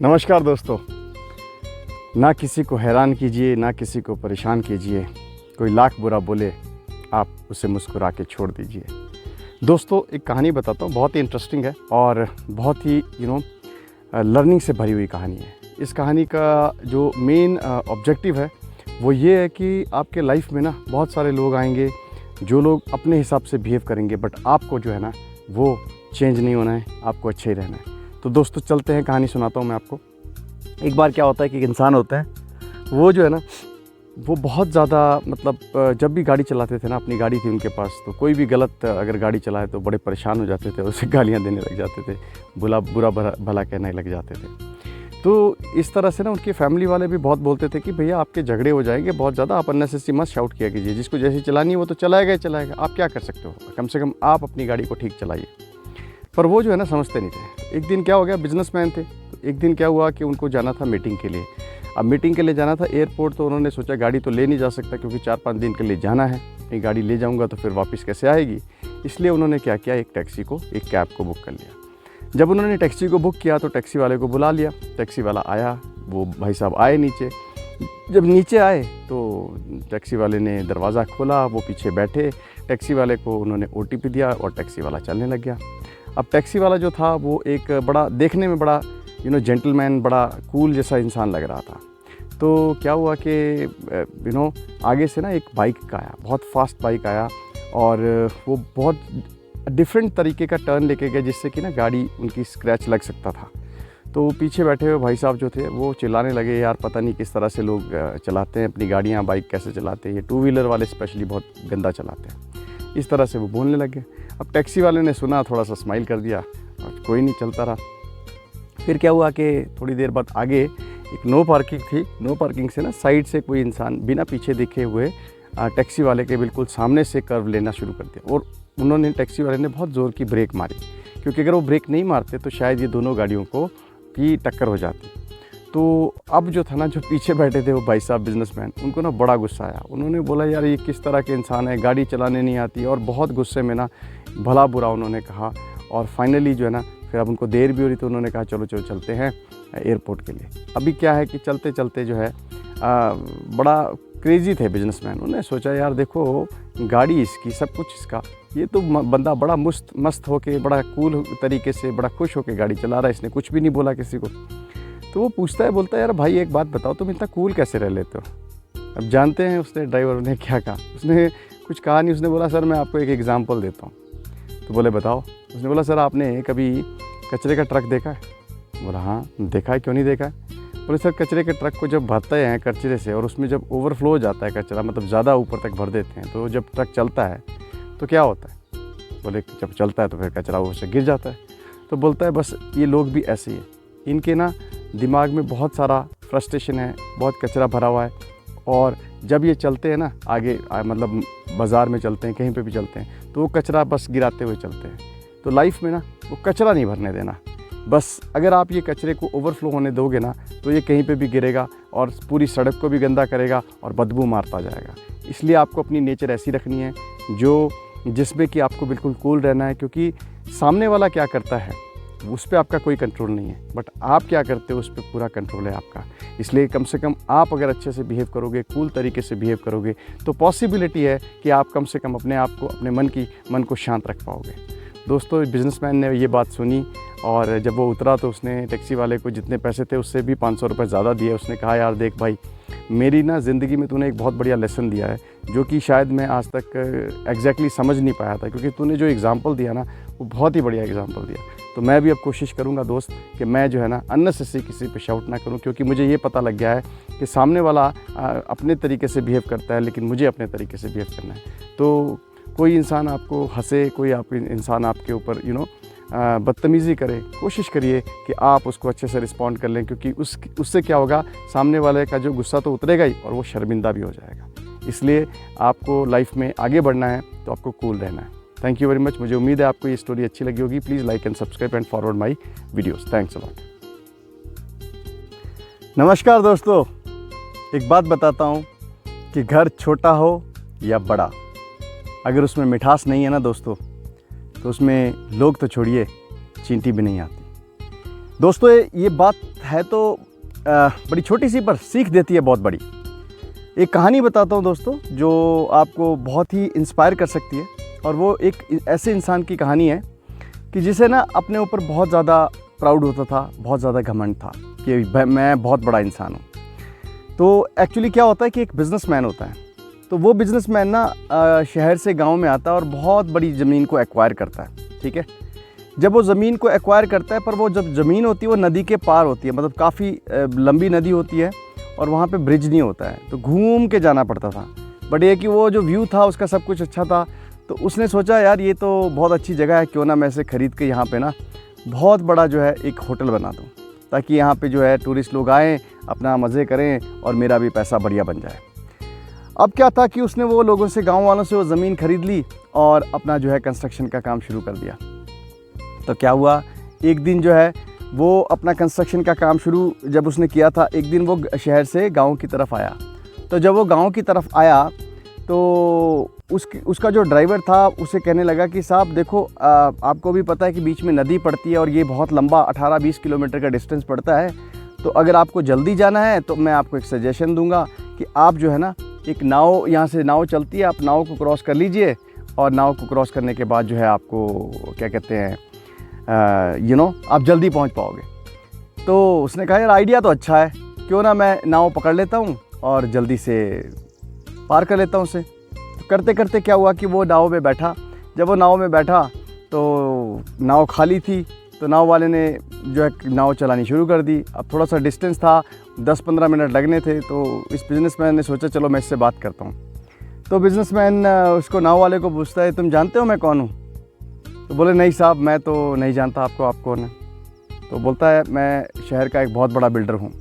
नमस्कार दोस्तों। ना किसी को हैरान कीजिए, ना किसी को परेशान कीजिए। कोई लाख बुरा बोले, आप उसे मुस्कुरा के छोड़ दीजिए। दोस्तों, एक कहानी बताता हूँ, बहुत ही इंटरेस्टिंग है और बहुत ही लर्निंग से भरी हुई कहानी है। इस कहानी का जो मेन ऑब्जेक्टिव है वो ये है कि आपके लाइफ में ना बहुत सारे लोग आएंगे जो लोग अपने हिसाब से बिहेव करेंगे, बट आपको जो है ना वो चेंज नहीं होना है, आपको अच्छा ही रहना है। तो दोस्तों चलते हैं, कहानी सुनाता हूँ मैं आपको। एक बार क्या होता है कि एक इंसान होता है, वो जो है ना वो बहुत ज़्यादा जब भी गाड़ी चलाते थे ना, अपनी गाड़ी थी उनके पास, तो कोई भी गलत अगर गाड़ी चलाए तो बड़े परेशान हो जाते थे, उसे गालियाँ देने लग जाते थे, बुरा भला कहने लग जाते थे। तो इस तरह से ना उनकी फैमिली वाले भी बहुत बोलते थे कि भैया आपके झगड़े हो जाएंगे बहुत ज़्यादा, आप अननेसेसरी मत शाउट किया कीजिए, जिसको जैसी चलानी है वो तो चलाएगा ही चलाएगा, आप क्या कर सकते हो, कम से कम आप अपनी गाड़ी को ठीक चलाइए। पर वो जो है ना समझते नहीं थे। एक दिन क्या हो गया, बिजनेसमैन थे, तो एक दिन क्या हुआ कि उनको जाना था मीटिंग के लिए। अब मीटिंग के लिए जाना था एयरपोर्ट, तो उन्होंने सोचा गाड़ी तो ले नहीं जा सकता क्योंकि 4-5 दिन के लिए जाना है, अपनी गाड़ी ले जाऊंगा तो फिर वापस कैसे आएगी। इसलिए उन्होंने क्या किया, एक कैब को बुक कर लिया। जब उन्होंने टैक्सी को बुक किया तो टैक्सी वाले को बुला लिया। टैक्सी वाला आया, वो भाई साहब आए नीचे। जब नीचे आए तो टैक्सी वाले ने दरवाज़ा खोला, वो पीछे बैठे, टैक्सी वाले को उन्होंने OTP दिया और टैक्सी वाला चलने लग गया। अब टैक्सी वाला जो था वो एक बड़ा देखने में बड़ा जेंटलमैन, बड़ा कूल जैसा इंसान लग रहा था। तो क्या हुआ कि आगे से ना एक बाइक का आया, बहुत फास्ट बाइक आया और वो बहुत डिफरेंट तरीके का टर्न लेके गया जिससे कि ना गाड़ी उनकी स्क्रैच लग सकता था। तो पीछे बैठे हुए भाई साहब जो थे वो चिल्लाने लगे, यार पता नहीं किस तरह से लोग चलाते हैं अपनी गाड़ियाँ, बाइक कैसे चलाते हैं, ये 2 व्हीलर वाले स्पेशली बहुत गंदा चलाते हैं। इस तरह से वो बोलने लगे। अब टैक्सी वाले ने सुना, थोड़ा सा स्माइल कर दिया और कोई नहीं, चलता रहा। फिर क्या हुआ कि थोड़ी देर बाद आगे एक नो पार्किंग थी, नो पार्किंग से ना साइड से कोई इंसान बिना पीछे देखे हुए टैक्सी वाले के बिल्कुल सामने से कर्व लेना शुरू कर दिया और उन्होंने टैक्सी वाले ने बहुत ज़ोर की ब्रेक मारी, क्योंकि अगर वो ब्रेक नहीं मारते तो शायद ये दोनों गाड़ियों को की टक्कर हो जाती। तो अब जो था ना, जो पीछे बैठे थे वो भाई साहब बिजनेसमैन, उनको ना बड़ा गुस्सा आया। उन्होंने बोला, यार ये किस तरह के इंसान है, गाड़ी चलाने नहीं आती, और बहुत गुस्से में ना भला बुरा उन्होंने कहा। और फाइनली जो है ना फिर अब उनको देर भी हो रही, तो उन्होंने कहा चलो चलो चलते हैं एयरपोर्ट के लिए। अभी क्या है कि चलते चलते जो है बड़ा क्रेज़ी थे बिजनेसमैन। उन्होंने सोचा, यार देखो गाड़ी इसकी, सब कुछ इसका, ये तो बंदा बड़ा मस्त होके, बड़ा कूल तरीके से, बड़ा खुश होके गाड़ी चला रहा है, इसने कुछ भी नहीं बोला किसी को। तो वो पूछता है, बोलता है, यार भाई एक बात बताओ, तुम इतना कूल कैसे रह लेते हो। अब जानते हैं उसने ड्राइवर ने क्या कहा, उसने कुछ कहा नहीं, उसने बोला, सर मैं आपको एक एग्ज़ाम्पल देता हूँ। तो बोले बताओ। उसने बोला, सर आपने कभी कचरे का ट्रक देखा है। बोला हाँ देखा है, क्यों नहीं देखा है। बोले सर कचरे के ट्रक को जब भरते हैं कचरे से और उसमें जब ओवरफ्लो हो जाता है कचरा, मतलब ज़्यादा ऊपर तक भर देते हैं, तो जब ट्रक चलता है तो क्या होता है। बोले जब चलता है तो फिर कचरा उससे गिर जाता है। तो बोलता है बस ये लोग भी ऐसे ही हैं, इनके ना दिमाग में बहुत सारा फ्रस्ट्रेशन है, बहुत कचरा भरा हुआ है, और जब ये चलते हैं ना आगे मतलब बाज़ार में चलते हैं, कहीं पे भी चलते हैं, तो वो कचरा बस गिराते हुए चलते हैं। तो लाइफ में ना वो कचरा नहीं भरने देना, बस अगर आप ये कचरे को ओवरफ्लो होने दोगे ना तो ये कहीं पे भी गिरेगा और पूरी सड़क को भी गंदा करेगा और बदबू मारता जाएगा। इसलिए आपको अपनी नेचर ऐसी रखनी है जिसमें कि आपको बिल्कुल कूल रहना है, क्योंकि सामने वाला क्या करता है उस पर आपका कोई कंट्रोल नहीं है, बट आप क्या करते हो उस पर पूरा कंट्रोल है आपका। इसलिए कम से कम आप अगर अच्छे से बिहेव करोगे, कूल तरीके से बिहेव करोगे, तो पॉसिबिलिटी है कि आप कम से कम अपने आप को, अपने मन को शांत रख पाओगे। दोस्तों, बिजनेसमैन ने ये बात सुनी और जब वो उतरा तो उसने टैक्सी वाले को जितने पैसे थे उससे भी 500 रुपये ज़्यादा दिए। उसने कहा, यार देख भाई, मेरी ना ज़िंदगी में तूने एक बहुत बढ़िया लेसन दिया है, जो कि शायद मैं आज तक एग्जैक्टली समझ नहीं पाया था, क्योंकि तूने जो एग्ज़ाम्पल दिया ना वो बहुत ही बढ़िया एग्ज़ाम्पल दिया। तो मैं भी अब कोशिश करूँगा दोस्त कि मैं जो है ना अननेसेसरी किसी पे शाउट ना करूँ, क्योंकि मुझे ये पता लग गया है कि सामने वाला अपने तरीके से बिहेव करता है, लेकिन मुझे अपने तरीके से बिहेव करना है। तो कोई इंसान आपको हंसे, कोई इंसान आपके ऊपर बदतमीज़ी करे, कोशिश करिए कि आप उसको अच्छे से रिस्पॉन्ड कर लें, क्योंकि उससे क्या होगा, सामने वाले का जो गुस्सा तो उतरेगा ही और वो शर्मिंदा भी हो जाएगा। इसलिए आपको लाइफ में आगे बढ़ना है तो आपको कूल रहना है। Thank you very much. मुझे उम्मीद है आपको ये स्टोरी अच्छी लगी होगी। Please like and subscribe and forward my videos. Thanks a lot. नमस्कार दोस्तों, एक बात बताता हूँ कि घर छोटा हो या बड़ा, अगर उसमें मिठास नहीं है ना दोस्तों, तो उसमें लोग तो छोड़िए, चींटी भी नहीं आती। दोस्तों, ये बात है तो बड़ी छोटी सी पर सीख देती है बहुत बड़ी। एक कहानी बताता हूँ दोस्तों जो आपको बहुत ही इंस्पायर कर सकती है। और वो एक ऐसे इंसान की कहानी है कि जिसे ना अपने ऊपर बहुत ज़्यादा प्राउड होता था, बहुत ज़्यादा घमंड था कि मैं बहुत बड़ा इंसान हूँ। तो एक्चुअली क्या होता है कि एक बिज़नेसमैन होता है, तो वो बिज़नेसमैन ना शहर से गांव में आता है और बहुत बड़ी ज़मीन को एक्वायर करता है। ठीक है, जब वो ज़मीन को एक्वायर करता है, पर वो जब ज़मीन होती है वो नदी के पार होती है, मतलब काफ़ी लंबी नदी होती है और वहाँ पे ब्रिज नहीं होता है, तो घूम के जाना पड़ता था। बट ये कि वो जो व्यू था उसका सब कुछ अच्छा था, तो उसने सोचा यार ये तो बहुत अच्छी जगह है, क्यों ना मैं इसे ख़रीद के यहाँ पे ना बहुत बड़ा जो है एक होटल बना दूँ, ताकि यहाँ पे जो है टूरिस्ट लोग आएँ, अपना मज़े करें और मेरा भी पैसा बढ़िया बन जाए। अब क्या था कि उसने वो लोगों से, गांव वालों से वो ज़मीन ख़रीद ली और अपना जो है कंस्ट्रक्शन का काम शुरू कर दिया। तो क्या हुआ, एक दिन जो है वो अपना कंस्ट्रक्शन का काम शुरू जब उसने किया था, एक दिन वो शहर से गांव की तरफ आया। तो जब वो गांव की तरफ आया तो उसका जो ड्राइवर था उसे कहने लगा कि साहब देखो, आपको भी पता है कि बीच में नदी पड़ती है और ये बहुत लंबा 18-20 किलोमीटर का डिस्टेंस पड़ता है, तो अगर आपको जल्दी जाना है तो मैं आपको एक सजेशन दूंगा कि आप जो है ना एक नाव, यहाँ से नाव चलती है, आप नाव को क्रॉस कर लीजिए और नाव को क्रॉस करने के बाद जो है आपको क्या कहते हैं आप जल्दी पहुँच पाओगे। तो उसने कहा यार आइडिया तो अच्छा है, क्यों ना मैं नाव पकड़ लेता हूँ और जल्दी से पार कर लेता हूँ उसे। तो करते करते क्या हुआ कि वो नाव में बैठा। जब वो नाव में बैठा तो नाव खाली थी, तो नाव वाले ने जो है नाव चलानी शुरू कर दी। अब थोड़ा सा डिस्टेंस था, 10-15 मिनट लगने थे, तो इस बिज़नेसमैन ने सोचा चलो मैं इससे बात करता हूँ। तो बिज़नेसमैन उसको, नाव वाले को पूछता है तुम जानते हो मैं कौन हूँ? तो बोले नहीं साहब मैं तो नहीं जानता आपको, आप कौन है? तो बोलता है मैं शहर का एक बहुत बड़ा बिल्डर हूँ।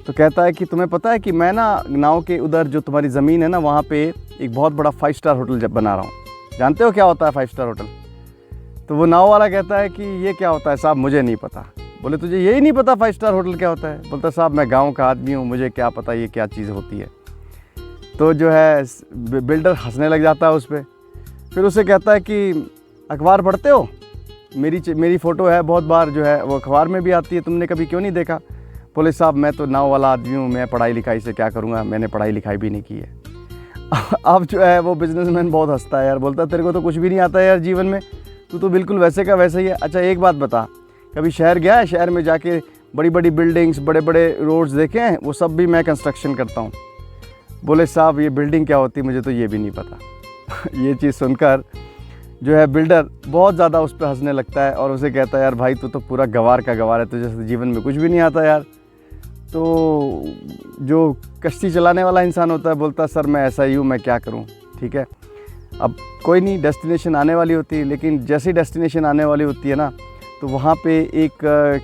तो कहता है कि तुम्हें पता है कि मैं ना नाव के उधर जो तुम्हारी ज़मीन है ना, वहाँ पे एक बहुत बड़ा 5 स्टार होटल जब बना रहा हूँ। जानते हो क्या होता है 5 स्टार होटल? तो वो नाव वाला कहता है कि ये क्या होता है साहब, मुझे नहीं पता। बोले तुझे यही नहीं पता 5 स्टार होटल क्या होता है? बोलता साहब मैं गांव का आदमी हूँ, मुझे क्या पता ये क्या चीज़ होती है। तो जो है बिल्डर हंसने लग जाता है उस पर। फिर उसे कहता है कि अखबार पढ़ते हो? मेरी फ़ोटो है बहुत बार जो है वो अखबार में भी आती है, तुमने कभी क्यों नहीं देखा? बोले साहब मैं तो नाव वाला आदमी हूँ, मैं पढ़ाई लिखाई से क्या करूँगा, मैंने पढ़ाई लिखाई भी नहीं की है। अब जो है वो बिज़नेसमैन बहुत हंसता है यार, बोलता तेरे को तो कुछ भी नहीं आता है यार जीवन में, तू तो बिल्कुल वैसे का वैसा ही है। अच्छा एक बात बता, कभी शहर गया है? शहर में जाके बड़ी बड़ी बिल्डिंग्स, बड़े बड़े रोड्स देखे हैं? वो सब भी मैं कंस्ट्रक्शन करता हूँ। बोले साहब ये बिल्डिंग क्या होती है, मुझे तो ये भी नहीं पता। ये चीज़ सुनकर जो है बिल्डर बहुत ज़्यादा उस पर हंसने लगता है और उसे कहता है यार भाई तू तो पूरा गवार का गवार है, तुझे तो जीवन में कुछ भी नहीं आता यार। तो जो कश्ती चलाने वाला इंसान होता है बोलता सर मैं ऐसा ही हूँ, मैं क्या करूँ। ठीक है, अब कोई नहीं, डेस्टिनेशन आने वाली होती है, लेकिन जैसे डेस्टिनेशन आने वाली होती है ना, तो वहाँ पे एक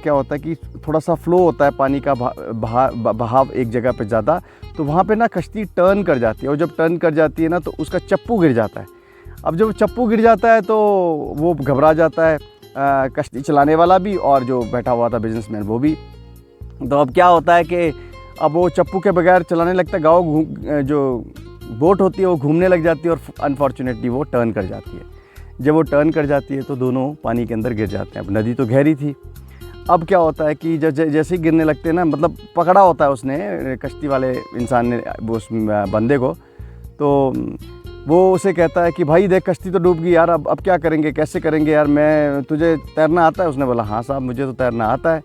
क्या होता है कि थोड़ा सा फ्लो होता है पानी का, बहाव एक जगह पे ज़्यादा, तो वहाँ पे ना कश्ती टर्न कर जाती है और जब टर्न कर जाती है ना तो उसका चप्पू गिर जाता है। अब जब चप्पू गिर जाता है तो वो घबरा जाता है, कश्ती चलाने वाला भी और जो बैठा हुआ था बिजनेसमैन वो भी। तो अब क्या होता है कि अब वो चप्पू के बगैर चलाने लगता है, गाँव जो बोट होती है वो घूमने लग जाती है और अनफॉर्चुनेटली वो टर्न कर जाती है। जब वो टर्न कर जाती है तो दोनों पानी के अंदर गिर जाते हैं। अब नदी तो गहरी थी। अब क्या होता है कि जैसे ही गिरने लगते हैं ना, मतलब पकड़ा होता है उसने, कश्ती वाले इंसान ने वो उस बंदे को, तो वो उसे कहता है कि भाई देख कश्ती तो डूब गई यार, अब क्या करेंगे, कैसे करेंगे यार, मैं तुझे तैरना आता है? उसने बोला हाँ साहब मुझे तो तैरना आता है।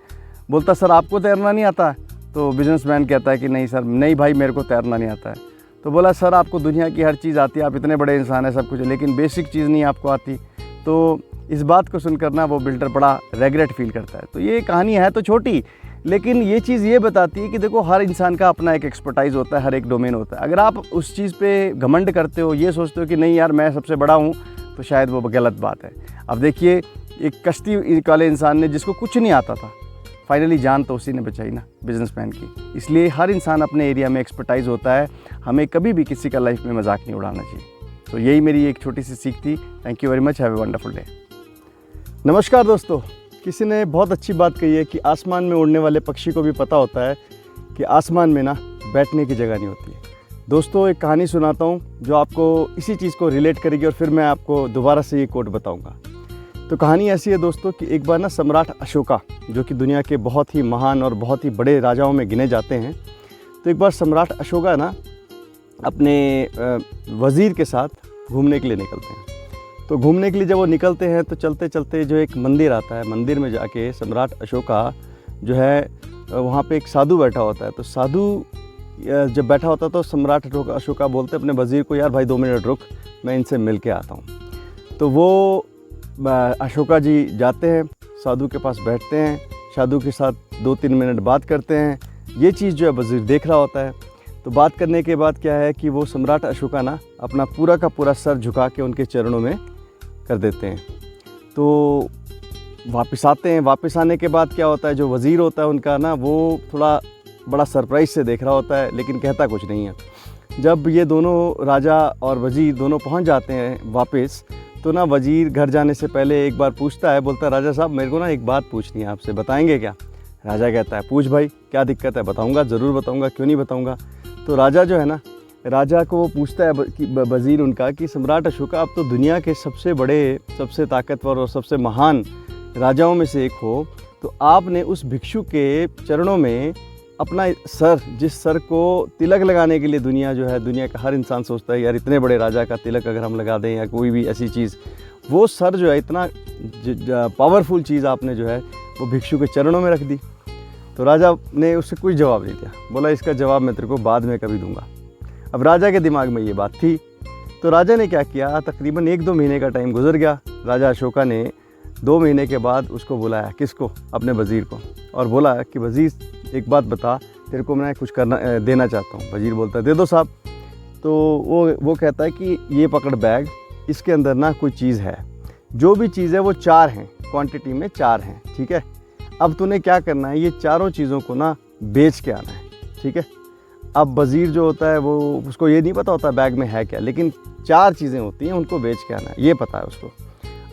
बोलता सर आपको तैरना नहीं आता? तो बिजनेसमैन कहता है कि नहीं सर, नहीं भाई मेरे को तैरना नहीं आता है। तो बोला सर आपको दुनिया की हर चीज़ आती है, आप इतने बड़े इंसान हैं सब कुछ, लेकिन बेसिक चीज़ नहीं आपको आती। तो इस बात को सुनकर ना वो बिल्डर बड़ा रेग्रेट फील करता है। तो ये कहानी है तो छोटी, लेकिन ये चीज़ ये बताती है कि देखो हर इंसान का अपना एक एक्सपर्टाइज़ होता है, हर एक डोमेन होता है। अगर आप उस चीज़ पे घमंड करते हो, ये सोचते हो कि नहीं यार मैं सबसे बड़ा हूँ, तो शायद वो गलत बात है। अब देखिए एक कश्ती वाले इंसान ने, जिसको कुछ नहीं आता था, फाइनली जान तो उसी ने बचाई ना, बिजनेसमैन की। इसलिए हर इंसान अपने एरिया में एक्सपर्टाइज़ होता है, हमें कभी भी किसी का लाइफ में मजाक नहीं उड़ाना चाहिए। तो यही मेरी एक छोटी सी सीख थी। Thank you very much, have a wonderful day. नमस्कार दोस्तों, किसी ने बहुत अच्छी बात कही है कि आसमान में उड़ने वाले पक्षी को भी पता होता है कि आसमान में ना बैठने की जगह नहीं होती है। दोस्तों एक कहानी सुनाता हूँ जो आपको इसी चीज़ को रिलेट करेगी और फिर मैं आपको दोबारा से ये कोट बताऊँगा। तो कहानी ऐसी है दोस्तों कि एक बार ना सम्राट अशोका, जो कि दुनिया के बहुत ही महान और बहुत ही बड़े राजाओं में गिने जाते हैं, तो एक बार सम्राट अशोका ना अपने वज़ीर के साथ घूमने के लिए निकलते हैं। तो घूमने के लिए जब वो निकलते हैं तो चलते चलते जो एक मंदिर आता है, मंदिर में जाके सम्राट अशोका जो है वहाँ पे एक साधु बैठा होता है। तो साधु जब बैठा होता तो सम्राट अशोका बोलते अपने वज़ीर को, यार भाई 2 मिनट रुक, मैं इनसे मिल के आता हूँ। तो वो अशोका जी जाते हैं, साधु के पास बैठते हैं, साधु के साथ 2-3 मिनट बात करते हैं। ये चीज़ जो है वज़ीर देख रहा होता है। तो बात करने के बाद क्या है कि वो सम्राट अशोका ना अपना पूरा का पूरा सर झुका के उनके चरणों में कर देते हैं। तो वापस आते हैं। वापस आने के बाद क्या होता है, जो वज़ीर होता है उनका ना, वो थोड़ा बड़ा सरप्राइज़ से देख रहा होता है, लेकिन कहता कुछ नहीं है। जब ये दोनों राजा और वज़ीर दोनों पहुंच जाते हैं वापस, तो ना वज़ीर घर जाने से पहले एक बार पूछता है, बोलता है राजा साहब मेरे को ना एक बात पूछनी है आपसे, बताएंगे क्या? राजा कहता है पूछ भाई, क्या दिक्कत है? बताऊंगा, ज़रूर बताऊंगा, क्यों नहीं बताऊंगा। तो राजा जो है ना, राजा को वो पूछता है कि वज़ीर उनका कि सम्राट अशोका, आप तो दुनिया के सबसे बड़े, सबसे ताकतवर और सबसे महान राजाओं में से एक हो, तो आपने उस भिक्षु के चरणों में अपना सर, जिस सर को तिलक लगाने के लिए दुनिया जो है, दुनिया का हर इंसान सोचता है यार इतने बड़े राजा का तिलक अगर हम लगा दें या कोई भी ऐसी चीज़, वो सर जो है इतना पावरफुल चीज़ आपने जो है वो भिक्षु के चरणों में रख दी। तो राजा ने उससे कोई जवाब नहीं दिया, बोला इसका जवाब मैं तेरे को बाद में कभी दूंगा। अब राजा के दिमाग में ये बात थी। तो राजा ने क्या किया, तकरीबन 1-2 महीने का टाइम गुजर गया। राजा अशोका ने 2 महीने के बाद उसको बुलाया, किसको? अपने वज़ीर को, और बोला कि वज़ीर एक बात बता, तेरे को मैं कुछ करना देना चाहता हूँ। वज़ीर बोलता है दे दो साहब। तो वो कहता है कि ये पकड़ बैग, इसके अंदर ना कोई चीज़ है, जो भी चीज़ है वो 4 हैं, क्वांटिटी में 4 हैं, ठीक है। अब तूने क्या करना है, ये चारों चीज़ों को ना बेच के आना है, ठीक है। अब वज़ीर जो होता है वो, उसको ये नहीं पता होता बैग में है क्या, लेकिन 4 चीज़ें होती हैं, उनको बेच के आना है, ये पता है उसको।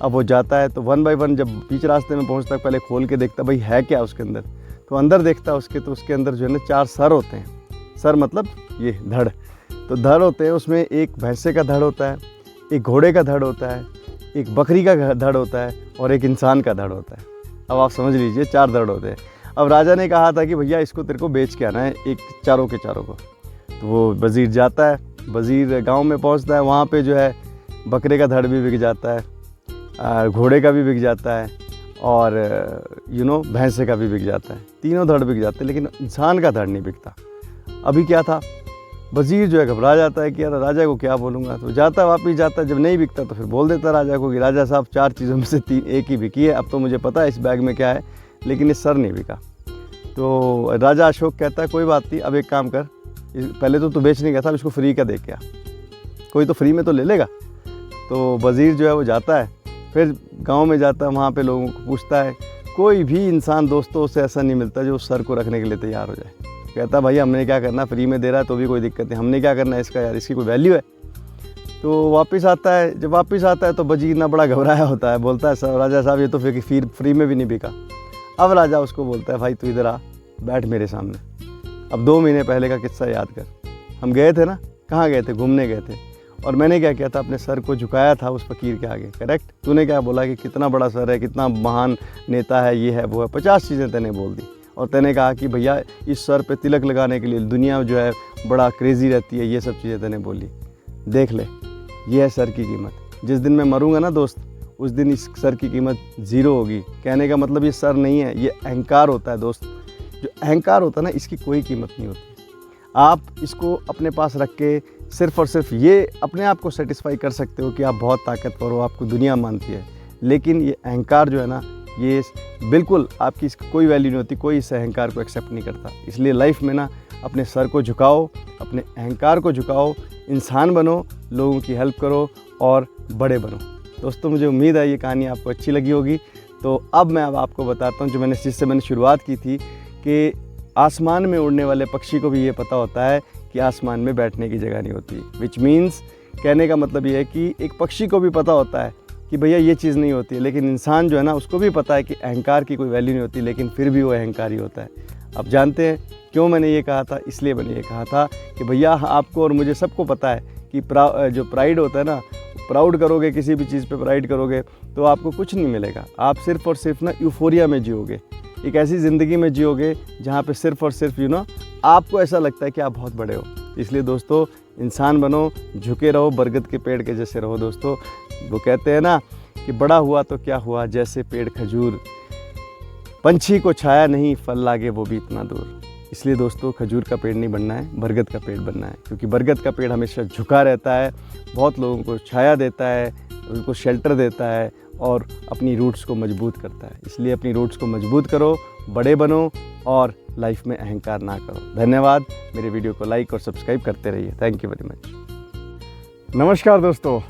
अब वो जाता है तो 1 बाय 1 जब बीच रास्ते में पहुंचता है, पहले खोल के देखता भाई है क्या उसके अंदर। तो अंदर देखता है उसके, तो उसके अंदर जो है ना 4 सर होते हैं। सर मतलब ये धड़, तो धड़ होते हैं। उसमें एक भैंसे का धड़ होता है, एक घोड़े का धड़ होता है, एक बकरी का धड़ होता है और एक इंसान का धड़ होता है। अब आप समझ लीजिए 4 धड़ होते हैं। अब राजा ने कहा था कि भैया इसको तेरे को बेच के आना है, एक चारों के चारों को। तो वो वज़ीर जाता है, वज़ीर गाँव में पहुँचता है, वहाँ पर जो है बकरे का धड़ भी बिक जाता है, घोड़े का भी बिक जाता है और भैंसे का भी बिक जाता है। तीनों धड़ बिक जाते हैं, लेकिन इंसान का धड़ नहीं बिकता। अभी क्या था, वज़ीर जो है घबरा जाता है कि यार राजा को क्या बोलूँगा। तो जाता वापस जाता है, जब नहीं बिकता तो फिर बोल देता राजा को कि राजा साहब 4 चीज़ों में से 3 एक ही बिकी है, अब तो मुझे पता है इस बैग में क्या है, लेकिन ये सर नहीं बिका। तो राजा अशोक कहता है कोई बात नहीं, अब एक काम कर, पहले तो तू बेचने गया था, अब इसको फ्री का दे के आ, कोई तो फ्री में तो ले लेगा। तो वज़ीर जो है वो जाता है, फिर गांव में जाता है, वहाँ पे लोगों को पूछता है, कोई भी इंसान दोस्तों से ऐसा नहीं मिलता जो उस सर को रखने के लिए तैयार हो जाए। कहता भाई हमने क्या करना, फ्री में दे रहा है तो भी कोई दिक्कत नहीं, हमने क्या करना है इसका, यार इसकी कोई वैल्यू है। तो वापस आता है, जब वापस आता है तो वज़ीर ना बड़ा घबराया होता है, बोलता है सर राजा साहब ये तो फिर फ्री में भी नहीं बिका। अब राजा उसको बोलता है भाई तू इधर आ, बैठ मेरे सामने, अब 2 महीने पहले का किस्सा याद कर। हम गए थे ना, कहाँ गए थे, घूमने गए थे, और मैंने क्या किया था, अपने सर को झुकाया था उस फ़कीर के आगे, करेक्ट। तूने क्या बोला कि कितना बड़ा सर है, कितना महान नेता है, ये है वो है, 50 चीज़ें तूने बोल दी। और तूने कहा कि भैया इस सर पे तिलक लगाने के लिए दुनिया जो है बड़ा क्रेज़ी रहती है, ये सब चीज़ें तूने बोली। देख ले, ये है सर की कीमत। जिस दिन मैं मरूंगा ना दोस्त, उस दिन इस सर की कीमत 0 होगी। कहने का मतलब ये सर नहीं है, ये अहंकार होता है दोस्त। जो अहंकार होता है ना, इसकी कोई कीमत नहीं होती। आप इसको अपने पास रख के सिर्फ़ और सिर्फ ये अपने आप को सेटिस्फाई कर सकते हो कि आप बहुत ताकतवर हो, आपको दुनिया मानती है, लेकिन ये अहंकार जो है ना, ये बिल्कुल आपकी इसकी कोई वैल्यू नहीं होती, कोई इस अहंकार को एक्सेप्ट नहीं करता। इसलिए लाइफ में ना अपने सर को झुकाओ, अपने अहंकार को झुकाओ, इंसान बनो, लोगों की हेल्प करो और बड़े बनो। दोस्तों मुझे उम्मीद है ये कहानी आपको अच्छी लगी होगी। तो अब मैं आपको बताता हूँ जिससे मैंने शुरुआत की थी कि आसमान में उड़ने वाले पक्षी को भी ये पता होता है कि आसमान में बैठने की जगह नहीं होती। विच मीन्स कहने का मतलब ये है कि एक पक्षी को भी पता होता है कि भैया ये चीज़ नहीं होती है, लेकिन इंसान जो है ना उसको भी पता है कि अहंकार की कोई वैल्यू नहीं होती, लेकिन फिर भी वो अहंकारी होता है। अब जानते हैं क्यों मैंने ये कहा था? इसलिए मैंने ये कहा था कि भैया आपको और मुझे सबको पता है कि जो प्राइड होता है ना, प्राउड करोगे, किसी भी चीज़ पे प्राइड करोगे तो आपको कुछ नहीं मिलेगा। आप सिर्फ़ और सिर्फ ना यूफोरिया में जियोगे, एक ऐसी ज़िंदगी में जियोगे जहाँ पे सिर्फ़ और सिर्फ आपको ऐसा लगता है कि आप बहुत बड़े हो। इसलिए दोस्तों, इंसान बनो, झुके रहो, बरगद के पेड़ के जैसे रहो। दोस्तों, वो कहते हैं ना कि बड़ा हुआ तो क्या हुआ, जैसे पेड़ खजूर, पंछी को छाया नहीं, फल लागे वो भी इतना दूर। इसलिए दोस्तों, खजूर का पेड़ नहीं बनना है, बरगद का पेड़ बनना है, क्योंकि बरगद का पेड़ हमेशा झुका रहता है, बहुत लोगों को छाया देता है, उनको शेल्टर देता है और अपनी रूट्स को मजबूत करता है। इसलिए अपनी रूट्स को मजबूत करो, बड़े बनो और लाइफ में अहंकार ना करो। धन्यवाद। मेरे वीडियो को लाइक और सब्सक्राइब करते रहिए। Thank you very much. नमस्कार दोस्तों।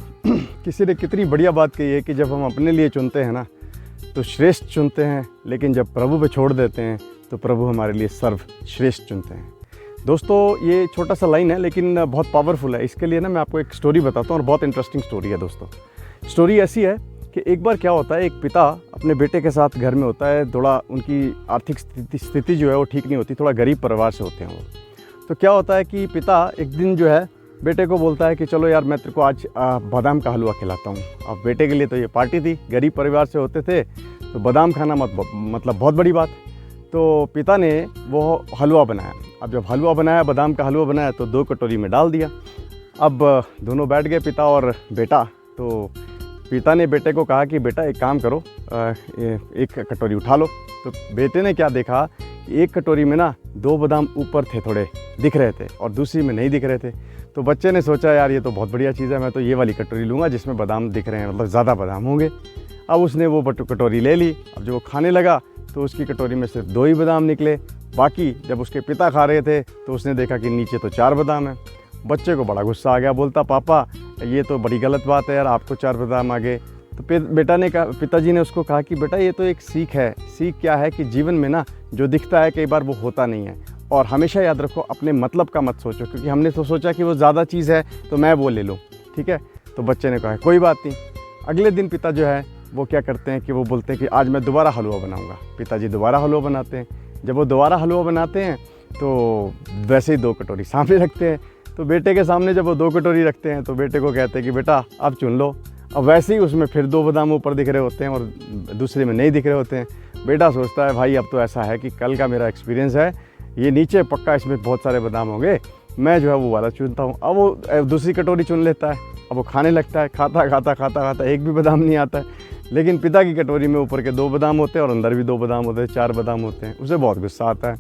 किसी ने कितनी बढ़िया बात कही है कि जब हम अपने लिए चुनते हैं ना तो श्रेष्ठ चुनते हैं, लेकिन जब प्रभु पे छोड़ देते हैं तो प्रभु हमारे लिए सर्वश्रेष्ठ चुनते हैं। दोस्तों, ये छोटा सा लाइन है लेकिन बहुत पावरफुल है। इसके लिए ना मैं आपको एक स्टोरी बताता हूँ और बहुत इंटरेस्टिंग स्टोरी है दोस्तों। स्टोरी ऐसी है कि एक बार क्या होता है, एक पिता अपने बेटे के साथ घर में होता है। थोड़ा उनकी आर्थिक स्थिति जो है वो ठीक नहीं होती, थोड़ा गरीब परिवार से होते हैं वो। तो क्या होता है कि पिता एक दिन जो है बेटे को बोलता है कि चलो यार, मैं तेरे को आज बादाम का हलवा खिलाता हूँ। अब बेटे के लिए तो ये पार्टी थी, गरीब परिवार से होते थे तो बादाम खाना मतलब बहुत बड़ी बात। तो पिता ने वो हलवा बनाया। अब जब हलवा बनाया, बादाम का हलवा बनाया, तो 2 कटोरी में डाल दिया। अब दोनों बैठ गए, पिता और बेटा। तो पिता ने बेटे को कहा कि बेटा एक काम करो, एक कटोरी उठा लो। तो बेटे ने क्या देखा कि एक कटोरी में ना 2 बादाम ऊपर थे, थोड़े दिख रहे थे, और दूसरी में नहीं दिख रहे थे। तो बच्चे ने सोचा यार ये तो बहुत बढ़िया चीज़ है, मैं तो ये वाली कटोरी लूँगा जिसमें बादाम दिख रहे हैं, मतलब ज़्यादा बादाम होंगे। अब उसने वो कटोरी ले ली। अब जब वो खाने लगा तो उसकी कटोरी में सिर्फ 2 ही बादाम निकले। बाकी जब उसके पिता खा रहे थे तो उसने देखा कि नीचे तो 4 बादाम हैं। बच्चे को बड़ा गुस्सा आ गया, बोलता पापा ये तो बड़ी गलत बात है यार, आपको 4 बादाम आ गए। तो पिताजी ने उसको कहा कि बेटा ये तो एक सीख है। सीख क्या है कि जीवन में ना जो दिखता है कई बार वो होता नहीं है, और हमेशा याद रखो अपने मतलब का मत सोचो, क्योंकि हमने तो सोचा कि वो ज़्यादा चीज़ है तो मैं वो ले लूँ, ठीक है। तो बच्चे ने कहा कोई बात नहीं। अगले दिन पिता जो है वो क्या करते हैं कि वो बोलते हैं कि आज मैं दोबारा हलवा बनाऊँगा। पिताजी दोबारा हलवा बनाते हैं। जब वो दोबारा हलवा बनाते हैं तो वैसे ही 2 कटोरी सामने रखते हैं। तो बेटे के सामने जब वो 2 कटोरी रखते हैं तो बेटे को कहते हैं कि बेटा अब चुन लो। अब वैसे ही उसमें फिर 2 बादाम ऊपर दिख रहे होते हैं और दूसरे में नहीं दिख रहे होते हैं। बेटा सोचता है भाई अब तो ऐसा है कि कल का मेरा एक्सपीरियंस है, ये नीचे पक्का इसमें बहुत सारे बादाम होंगे, मैं जो है वो वाला चुनता हूँ। अब वो दूसरी कटोरी चुन लेता है। अब वो खाने लगता है, खाता एक भी बादाम नहीं आता है। लेकिन पिता की कटोरी में ऊपर के 2 बादाम होते हैं और अंदर भी 2 बादाम होते हैं, 4 बादाम होते हैं। उसे बहुत गुस्सा आता है,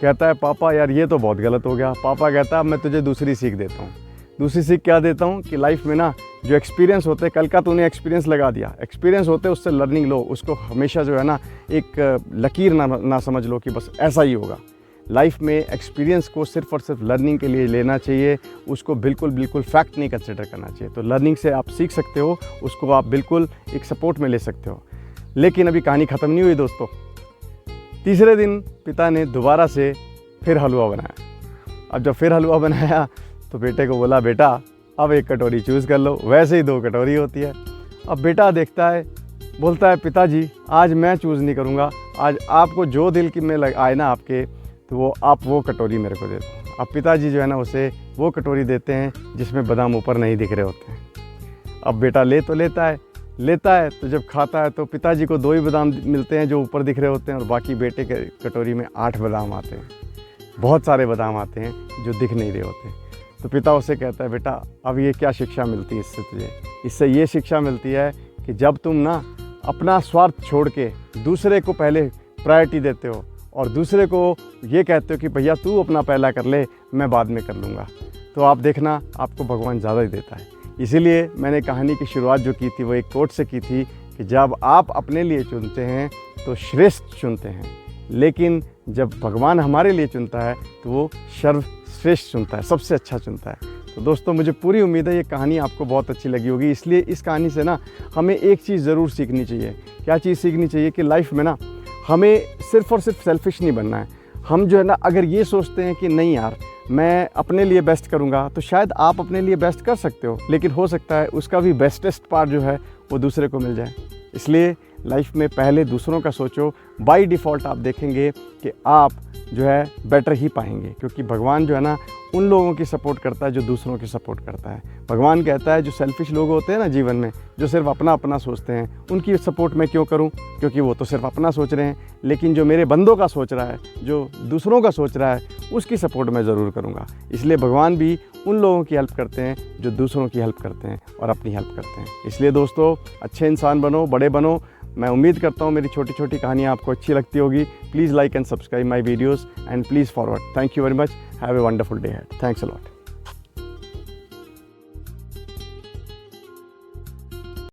कहता है पापा यार ये तो बहुत गलत हो गया। पापा कहता है मैं तुझे दूसरी सीख देता हूँ। दूसरी सीख क्या देता हूँ कि लाइफ में ना जो एक्सपीरियंस होते हैं, कल का तूने एक्सपीरियंस लगा दिया, एक्सपीरियंस होते हैं उससे लर्निंग लो। उसको हमेशा जो है ना एक लकीर ना समझ लो कि बस ऐसा ही होगा। लाइफ में एक्सपीरियंस को सिर्फ और सिर्फ लर्निंग के लिए लेना चाहिए, उसको बिल्कुल फैक्ट नहीं कंसिडर करना चाहिए। तो लर्निंग से आप सीख सकते हो, उसको आप बिल्कुल एक सपोर्ट में ले सकते हो। लेकिन अभी कहानी ख़त्म नहीं हुई दोस्तों। तीसरे दिन पिता ने दोबारा से फिर हलवा बनाया। अब जब फिर हलवा बनाया तो बेटे को बोला बेटा अब एक कटोरी चूज़ कर लो। वैसे ही 2 कटोरी होती है। अब बेटा देखता है, बोलता है पिताजी आज मैं चूज़ नहीं करूँगा, आज आपको जो दिल की में आए ना आपके, तो आप वो कटोरी मेरे को दे दो। अब पिताजी जो है ना उसे वो कटोरी देते हैं जिसमें बादाम ऊपर नहीं दिख रहे होते हैं। अब बेटा लेता है तो जब खाता है तो पिताजी को 2 ही बादाम मिलते हैं जो ऊपर दिख रहे होते हैं, और बाकी बेटे के कटोरी में 8 बादाम आते हैं। बहुत सारे बादाम आते हैं जो दिख नहीं रहे होते। तो पिता उसे कहता है बेटा अब ये क्या शिक्षा मिलती है इससे तुझे? इससे ये शिक्षा मिलती है कि जब तुम ना अपना स्वार्थ छोड़ के दूसरे को पहले प्रायोरिटी देते हो और दूसरे को ये कहते हो कि भैया तू अपना पहला कर ले, मैं बाद में कर लूँगा, तो आप देखना आपको भगवान ज़्यादा ही देता है। इसीलिए मैंने कहानी की शुरुआत जो की थी वो एक कोट से की थी कि जब आप अपने लिए चुनते हैं तो श्रेष्ठ चुनते हैं, लेकिन जब भगवान हमारे लिए चुनता है तो वो सर्वश्रेष्ठ चुनता है, सबसे अच्छा चुनता है। तो दोस्तों मुझे पूरी उम्मीद है ये कहानी आपको बहुत अच्छी लगी होगी। इसलिए इस कहानी से ना हमें एक चीज़ ज़रूर सीखनी चाहिए। क्या चीज़ सीखनी चाहिए? कि लाइफ में ना हमें सिर्फ़ और सिर्फ सेल्फिश नहीं बनना है। हम जो है ना अगर ये सोचते हैं कि नहीं यार मैं अपने लिए बेस्ट करूँगा, तो शायद आप अपने लिए बेस्ट कर सकते हो, लेकिन हो सकता है उसका भी बेस्टेस्ट पार्ट जो है वो दूसरे को मिल जाए। इसलिए लाइफ में पहले दूसरों का सोचो। बाय डिफ़ॉल्ट आप देखेंगे कि आप जो है बेटर ही पाएंगे, क्योंकि भगवान जो है ना उन लोगों की सपोर्ट करता है जो दूसरों की सपोर्ट करता है। भगवान कहता है जो सेल्फिश लोग होते हैं ना जीवन में, जो सिर्फ अपना अपना सोचते हैं, उनकी सपोर्ट मैं क्यों करूं, क्योंकि वो तो सिर्फ अपना सोच रहे हैं। लेकिन जो मेरे बंदों का सोच रहा है, जो दूसरों का सोच रहा है, उसकी सपोर्ट मैं ज़रूर करूँगा। इसलिए भगवान भी उन लोगों की हेल्प करते हैं जो दूसरों की हेल्प करते हैं और अपनी हेल्प करते हैं। इसलिए दोस्तों, अच्छे इंसान बनो, बड़े बनो। मैं उम्मीद करता हूँ मेरी छोटी छोटी कहानियाँ आपको अच्छी लगती होगी। Please like and subscribe my videos and please forward. Thank you very much. Have a wonderful day had. Thanks a lot.